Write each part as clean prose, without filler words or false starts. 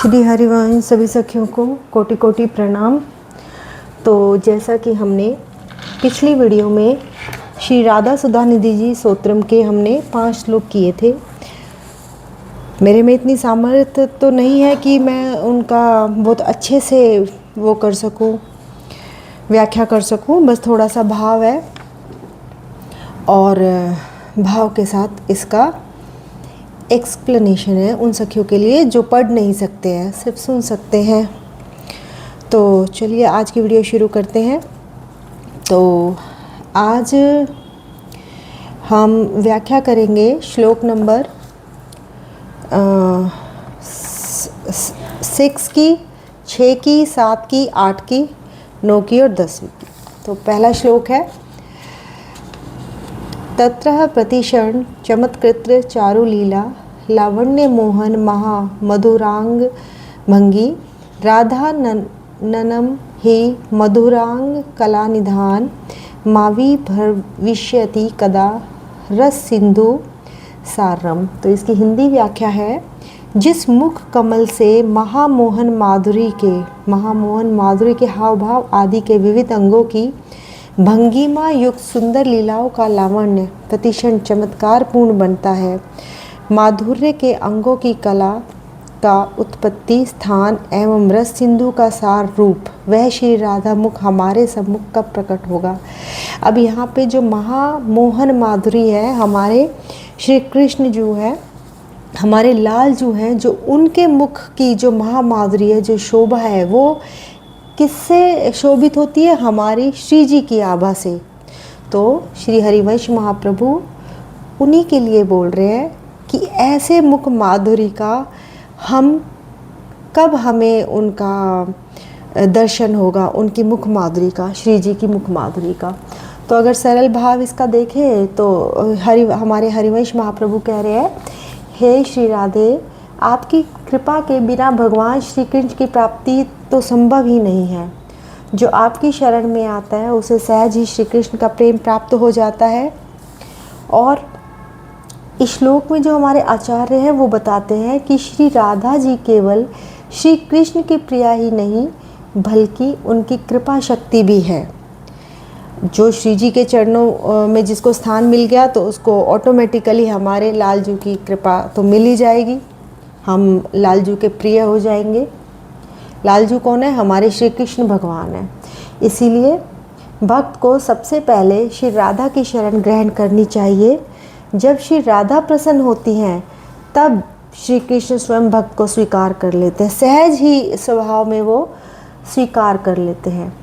श्री हरिवंश सभी सखियों को कोटि कोटि प्रणाम। तो जैसा कि हमने पिछली वीडियो में श्री राधा सुधा निधि जी स्तोत्रम के हमने 5 श्लोक किए थे। मेरे में इतनी सामर्थ्य तो नहीं है कि मैं उनका बहुत अच्छे से वो कर सकूं, व्याख्या कर सकूं। बस थोड़ा सा भाव है और भाव के साथ इसका एक्सप्लेनेशन है उन सखियों के लिए जो पढ़ नहीं सकते हैं, सिर्फ सुन सकते हैं। तो चलिए आज की वीडियो शुरू करते हैं। तो आज हम व्याख्या करेंगे श्लोक नंबर 6 की, 6 की, 7 की, 8 की, 9 की और 10वीं की। तो पहला श्लोक है तत्र प्रतिशरण चमत्कृत चारुलीला लावण्य मोहन महा मधुरांग भंगी राधा ननम ही मधुरांग कला निधान मावी भविष्यति कदा रस सिंधु सारम। तो इसकी हिंदी व्याख्या है जिस मुख कमल से महामोहन माधुरी के हाव भाव आदि के विविध अंगों की भंगिमा युक्त सुंदर लीलाओं का लावण्य प्रतिक्षण चमत्कार पूर्ण बनता है, माधुर्य के अंगों की कला का उत्पत्ति स्थान एवं रस सिंधु का सार रूप वह श्री राधा मुख हमारे सम्मुख कब प्रकट होगा। अब यहाँ पे जो महामोहन माधुरी है, हमारे श्री कृष्ण जो है, हमारे लाल जो हैं, जो उनके मुख की जो महामाधुरी है, जो शोभा है, वो किससे शोभित होती है? हमारी श्री जी की आभा से। तो श्री हरिवंश महाप्रभु उन्हीं के लिए बोल रहे हैं कि ऐसे मुख माधुरी का हमें उनका दर्शन होगा, उनकी मुख माधुरी का, श्री जी की मुख माधुरी का। तो अगर सरल भाव इसका देखें तो हमारे हरिवंश महाप्रभु कह रहे हैं, हे श्री राधे, आपकी कृपा के बिना भगवान श्री कृष्ण की प्राप्ति तो संभव ही नहीं है। जो आपकी शरण में आता है उसे सहज ही श्री कृष्ण का प्रेम प्राप्त हो जाता है। और इस श्लोक में जो हमारे आचार्य हैं वो बताते हैं कि श्री राधा जी केवल श्री कृष्ण की प्रिया ही नहीं बल्कि उनकी कृपा शक्ति भी है। जो श्री जी के चरणों में जिसको स्थान मिल गया तो उसको ऑटोमेटिकली हमारे लाल जी की कृपा तो मिल ही जाएगी, हम लाल जी के प्रिय हो जाएंगे। लाल जी कौन है? हमारे श्री कृष्ण भगवान है। इसीलिए भक्त को सबसे पहले श्री राधा की शरण ग्रहण करनी चाहिए। जब श्री राधा प्रसन्न होती हैं तब श्री कृष्ण स्वयं भक्त को स्वीकार कर लेते हैं, सहज ही स्वभाव में वो स्वीकार कर लेते हैं।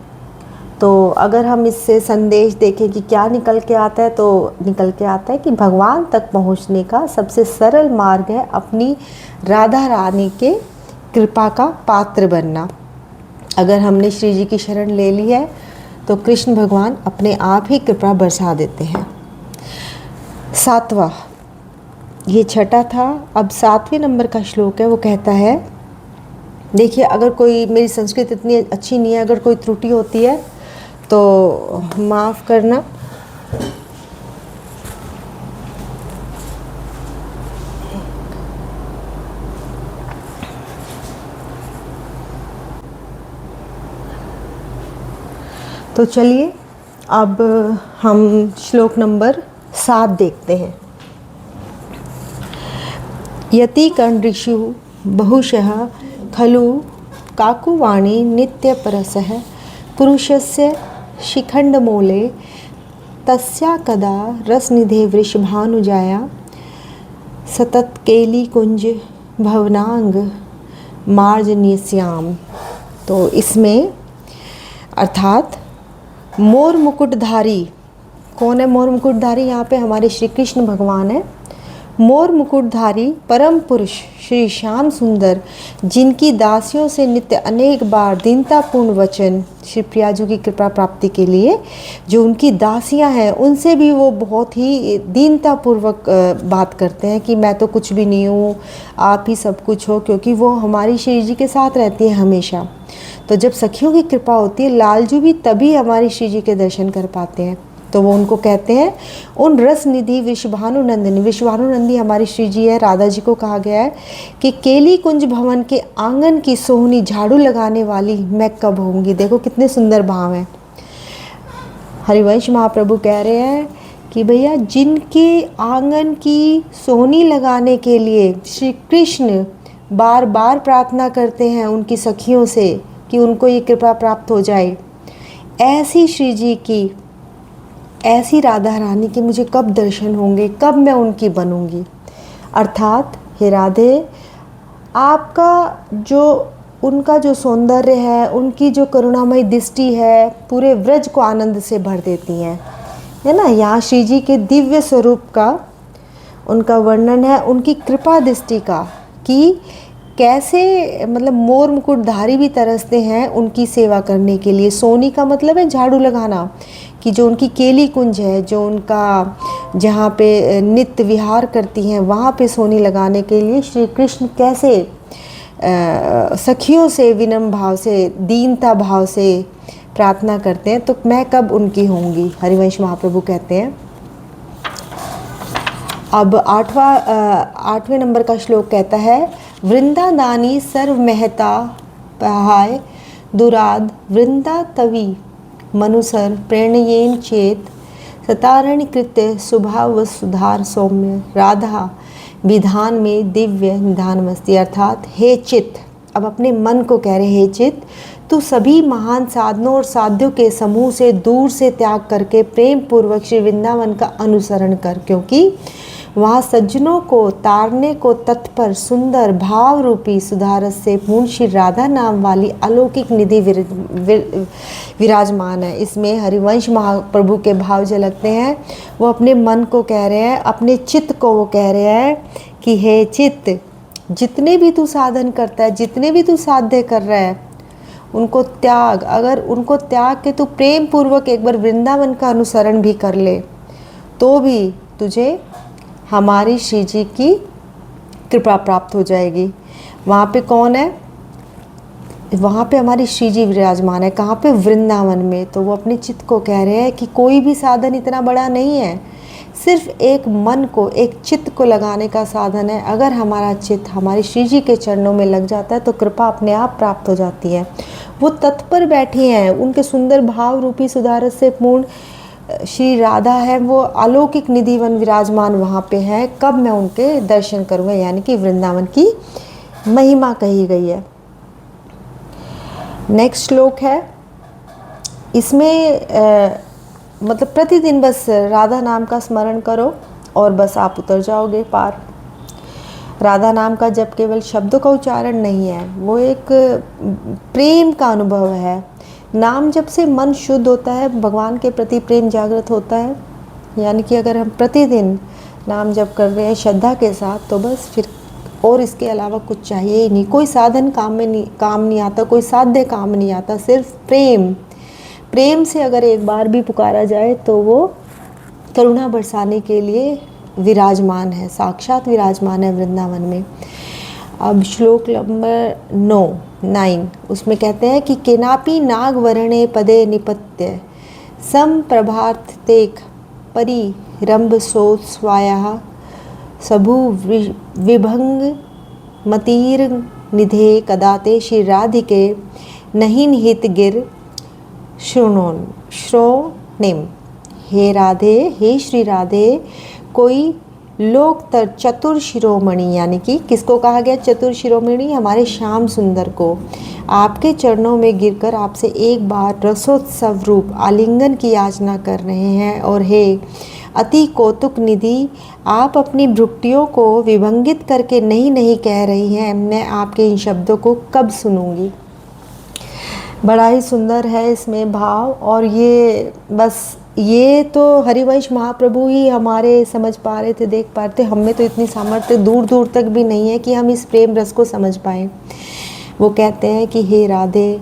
तो अगर हम इससे संदेश देखें कि क्या निकल के आता है, तो निकल के आता है कि भगवान तक पहुंचने का सबसे सरल मार्ग है अपनी राधा रानी के कृपा का पात्र बनना। अगर हमने श्री जी की शरण ले ली है तो कृष्ण भगवान अपने आप ही कृपा बरसा देते हैं। 7वां, ये 6ठा था। अब 7वें नंबर का श्लोक है, वो कहता है, देखिए अगर कोई, मेरी संस्कृत इतनी अच्छी नहीं है, अगर कोई त्रुटि होती है तो माफ़ करना। तो चलिए अब हम श्लोक नंबर 7 देखते हैं। यति कंडृषु बहुशः खलु काकुवाणी नित्य परसः पुरुषस्य शिखंडमूले तस्या कदा रसनिधे वृषभानुजाया सतत केली कुंज भवनांग मार्जन्यस्याम। तो इसमें अर्थात मोर मुकुटधारी, कौन है मोर मुकुटधारी? यहाँ पे हमारे श्री कृष्ण भगवान है। मोर मुकुटधारी परम पुरुष श्री श्याम सुंदर, जिनकी दासियों से नित्य अनेक बार दीनतापूर्ण वचन श्री प्रियाजू की कृपा प्राप्ति के लिए जो उनकी दासियां हैं उनसे भी वो बहुत ही दीनतापूर्वक बात करते हैं कि मैं तो कुछ भी नहीं हूँ, आप ही सब कुछ हो, क्योंकि वो हमारी श्री जी के साथ रहती है हमेशा। तो जब सखियों की कृपा होती है, लालजू भी तभी हमारी श्री जी के दर्शन कर पाते हैं। तो वो उनको कहते हैं उन रस निधि विश्वभानुनंदिनी। विश्वभानुनंदी हमारी श्री जी है, राधा जी को कहा गया है कि केली कुंज भवन के आंगन की सोहनी झाड़ू लगाने वाली मैं कब होंगी। देखो कितने सुंदर भाव हैं। हरिवंश महाप्रभु कह रहे हैं कि भैया जिनके आंगन की सोहनी लगाने के लिए श्री कृष्ण बार बार प्रार्थना करते हैं उनकी सखियों से कि उनको ये कृपा प्राप्त हो जाए, ऐसी श्री जी की, ऐसी राधा रानी के मुझे कब दर्शन होंगे, कब मैं उनकी बनूंगी। अर्थात हे राधे, आपका जो उनका जो सौंदर्य है, उनकी जो करुणामयी दृष्टि है, पूरे व्रज को आनंद से भर देती हैं, है ना। यहाँ श्री जी के दिव्य स्वरूप का उनका वर्णन है, उनकी कृपा दृष्टि का, कि कैसे मतलब मोर मुकुटधारी भी तरसते हैं उनकी सेवा करने के लिए। सोनी का मतलब है झाड़ू लगाना, कि जो उनकी केली कुंज है, जो उनका जहाँ पे नित्य विहार करती हैं, वहाँ पे सोनी लगाने के लिए श्री कृष्ण कैसे सखियों से विनम्र भाव से, दीनता भाव से प्रार्थना करते हैं। तो मैं कब उनकी होंगी, हरिवंश महाप्रभु कहते हैं। अब 8वें नंबर का श्लोक कहता है, वृंदादानी सर्व महता पहाय दुराद वृंदा तवी मनुसर प्रेरणयेन चेत सतारण कृत्य स्वभाव व सुधार सौम्य राधा विधान में दिव्य निधानमस्ति। अर्थात हे चित्त, अब अपने मन को कह रहे, हे चित्त तू सभी महान साधनों और साध्यों के समूह से दूर से त्याग करके प्रेम पूर्वक श्री वृंदावन का अनुसरण कर, क्योंकि वहाँ सज्जनों को तारने को तत्पर सुंदर भाव रूपी सुधारस से पूर्ण श्री राधा नाम वाली अलौकिक निधि विराजमान है। इसमें हरिवंश महाप्रभु के भाव झलकते हैं। वो अपने मन को कह रहे हैं, अपने चित्त को वो कह रहे हैं कि हे चित्त, जितने भी तू साधन करता है, जितने भी तू साध्य कर रहा है, उनको त्याग। अगर उनको त्याग के तू प्रेम पूर्वक एक बार वृंदावन का अनुसरण भी कर ले, तो भी तुझे हमारी श्री जी की कृपा प्राप्त हो जाएगी। वहाँ पे कौन है, वहाँ पे हमारी श्री जी विराजमान है। कहाँ पे, वृंदावन में। तो वो अपने चित्त को कह रहे हैं कि कोई भी साधन इतना बड़ा नहीं है, सिर्फ एक मन को, एक चित्त को लगाने का साधन है। अगर हमारा चित्त हमारी श्री जी के चरणों में लग जाता है तो कृपा अपने आप प्राप्त हो जाती है। वो तत्पर बैठी हैं, उनके सुंदर भाव रूपी सुधारस से पूर्ण श्री राधा है, वो अलौकिक निधिवन विराजमान वहाँ पे है। कब मैं उनके दर्शन करूँगा, यानी कि वृंदावन की महिमा कही गई है। नेक्स्ट श्लोक है, इसमें मतलब प्रतिदिन बस राधा नाम का स्मरण करो और बस आप उतर जाओगे पार। राधा नाम का जब केवल शब्दों का उच्चारण नहीं है, वो एक प्रेम का अनुभव है। नाम जप से मन शुद्ध होता है, भगवान के प्रति प्रेम जागृत होता है। यानी कि अगर हम प्रतिदिन नाम जप कर रहे हैं श्रद्धा के साथ, तो बस फिर और इसके अलावा कुछ चाहिए ही नहीं। कोई साधन काम नहीं आता, कोई साध्य काम नहीं आता, सिर्फ प्रेम से अगर एक बार भी पुकारा जाए तो वो करुणा बरसाने के लिए विराजमान है, साक्षात विराजमान है वृंदावन में। अब श्लोक नंबर 9 उसमें कहते हैं कि केनापि नाग वर्णे पदे निपत्य सम प्रभार्तेक परिरंभ सोत्स्वाया सबु विभंग मतीर निधे कदाते श्री राधिके नहीं निहित गिर श्रोणिम। हे राधे, हे श्री राधे, कोई लोकतर चतुर शिरोमणि, यानी कि किसको कहा गया चतुर शिरोमणि, हमारे श्याम सुंदर को, आपके चरणों में गिरकर आपसे एक बार रसोत्सव रूप आलिंगन की याचना कर रहे हैं। और हे अति कौतुक निधि, आप अपनी भ्रुकुटियों को विभंगित करके नहीं कह रही हैं, मैं आपके इन शब्दों को कब सुनूंगी। बड़ा ही सुंदर है इसमें भाव। और ये तो हरिवंश महाप्रभु ही हमारे समझ पा रहे थे, देख पा रहे थे। हमें तो इतनी सामर्थ्य दूर तक भी नहीं है कि हम इस प्रेम रस को समझ पाएँ। वो कहते हैं कि हे राधे,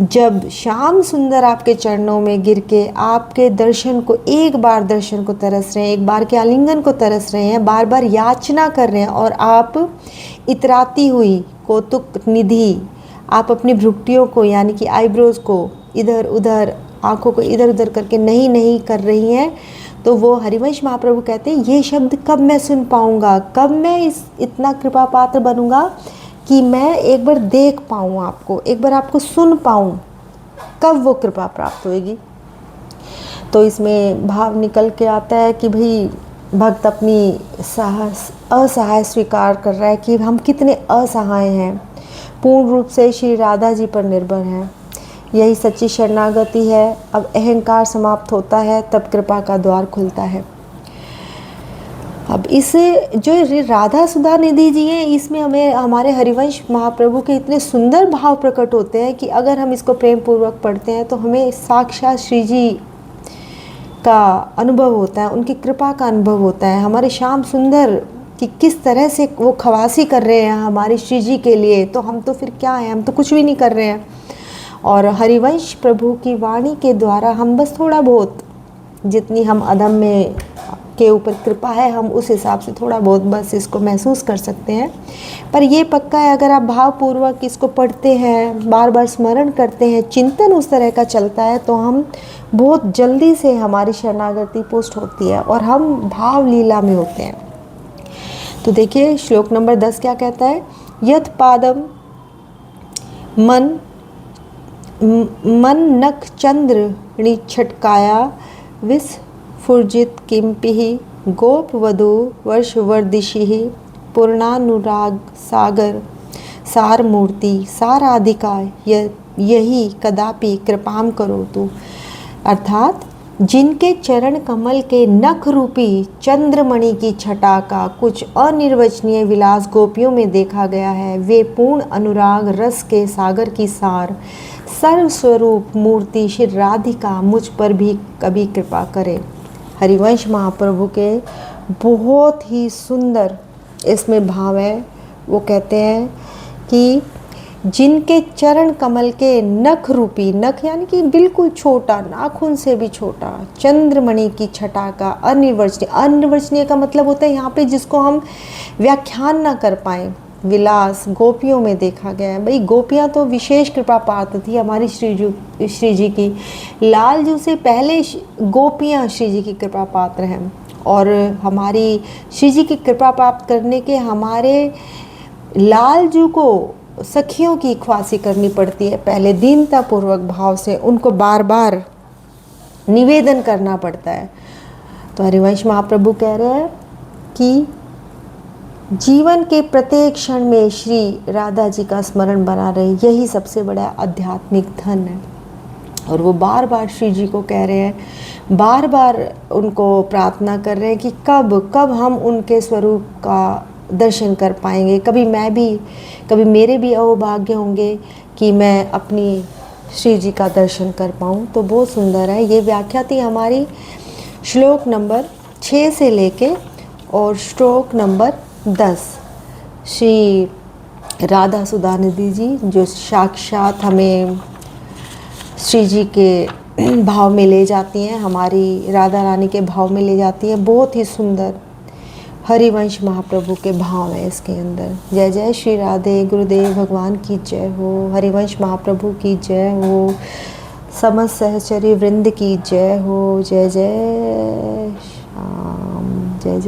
जब श्याम सुंदर आपके चरणों में गिर के आपके दर्शन को, एक बार दर्शन को तरस रहे हैं, एक बार के आलिंगन को तरस रहे हैं, बार बार याचना कर रहे हैं, और आप इतराती हुई कौतुक निधि, आप अपनी भ्रुकुटियों को यानी कि आईब्रोज को इधर उधर आंखों को इधर उधर करके नहीं नहीं कर रही हैं, तो वो हरिवंश महाप्रभु कहते हैं ये शब्द कब मैं सुन पाऊँगा, कब मैं इतना कृपा पात्र बनूँगा कि मैं एक बार देख पाऊँ आपको, एक बार आपको सुन पाऊँ, कब वो कृपा प्राप्त होएगी। तो इसमें भाव निकल के आता है कि भाई भक्त अपनी असहाय स्वीकार कर रहा है कि हम कितने असहाय हैं, पूर्ण रूप से श्री राधा जी पर निर्भर हैं। यही सच्ची शरणागति है। अब अहंकार समाप्त होता है, तब कृपा का द्वार खुलता है। अब इसे जो राधा सुधा निधि जी हैं, इसमें हमें हमारे हरिवंश महाप्रभु के इतने सुंदर भाव प्रकट होते हैं कि अगर हम इसको प्रेम पूर्वक पढ़ते हैं तो हमें साक्षात श्री जी का अनुभव होता है, उनकी कृपा का अनुभव होता है। हमारे श्याम सुंदर कि किस तरह से वो खवासी कर रहे हैं हमारे श्री जी के लिए, तो हम तो फिर क्या हैं, हम तो कुछ भी नहीं कर रहे हैं। और हरिवंश प्रभु की वाणी के द्वारा हम बस थोड़ा बहुत, जितनी हम अधम में के ऊपर कृपा है, हम उस हिसाब से थोड़ा बहुत बस इसको महसूस कर सकते हैं। पर ये पक्का है, अगर आप भावपूर्वक इसको पढ़ते हैं, बार बार स्मरण करते हैं, चिंतन उस तरह का चलता है, तो हम बहुत जल्दी से हमारी शरणागति पुष्ट होती है और हम भाव लीला में होते हैं। तो देखिए श्लोक नंबर 10 क्या कहता है, यत पादम मन नख चंद्र छटकाया विस्फुजित किंपि गोप वधु वर्षवर्दिशि पूर्णानुराग सागर सार मूर्ति साराधिका यही कदापि कृपाम करो तू। अर्थात जिनके चरण कमल के नख रूपी चंद्रमणि की छटा का कुछ अनिर्वचनीय विलास गोपियों में देखा गया है, वे पूर्ण अनुराग रस के सागर की सार सर्वस्वरूप मूर्ति श्री राधिका मुझ पर भी कभी कृपा करे। हरिवंश महाप्रभु के बहुत ही सुंदर इसमें भाव है। वो कहते हैं कि जिनके चरण कमल के नख रूपी, नख यानी कि बिल्कुल छोटा, नाखून से भी छोटा, चंद्रमणि की छटा का अनिर्वचनीय, अनिर्वचनीय का मतलब होता है यहाँ पे जिसको हम व्याख्यान ना कर पाएँ, विलास गोपियों में देखा गया है। भाई गोपियाँ तो विशेष कृपा पात्र थी हमारी श्री जी की, लाल जू से पहले गोपियाँ श्री जी की कृपा पात्र हैं। और हमारी श्री जी की कृपा प्राप्त करने के हमारे लाल जू को सखियों की ख्वासी करनी पड़ती है, पहले दीनता पूर्वक भाव से उनको बार बार निवेदन करना पड़ता है। तो हरिवंश महाप्रभु कह रहे हैं कि जीवन के प्रत्येक क्षण में श्री राधा जी का स्मरण बना रहे, यही सबसे बड़ा आध्यात्मिक धन है। और वो बार बार श्री जी को कह रहे हैं, बार बार उनको प्रार्थना कर रहे हैं कि कब हम उनके स्वरूप का दर्शन कर पाएंगे। कभी मेरे भी अहोभाग्य होंगे कि मैं अपनी श्री जी का दर्शन कर पाऊँ। तो बहुत सुंदर है। ये व्याख्या थी हमारी श्लोक नंबर 6 से लेके और श्लोक नंबर 10। श्री राधा सुधा निधि जी जो साक्षात हमें श्री जी के भाव में ले जाती हैं, हमारी राधा रानी के भाव में ले जाती हैं। बहुत ही सुंदर हरिवंश महाप्रभु के भाव है इसके अंदर। जय जय श्री राधे, गुरुदेव भगवान की जय हो, हरिवंश महाप्रभु की जय हो, समस्त सहचरी वृंद की जय हो। जय जय श्याम, जय जय।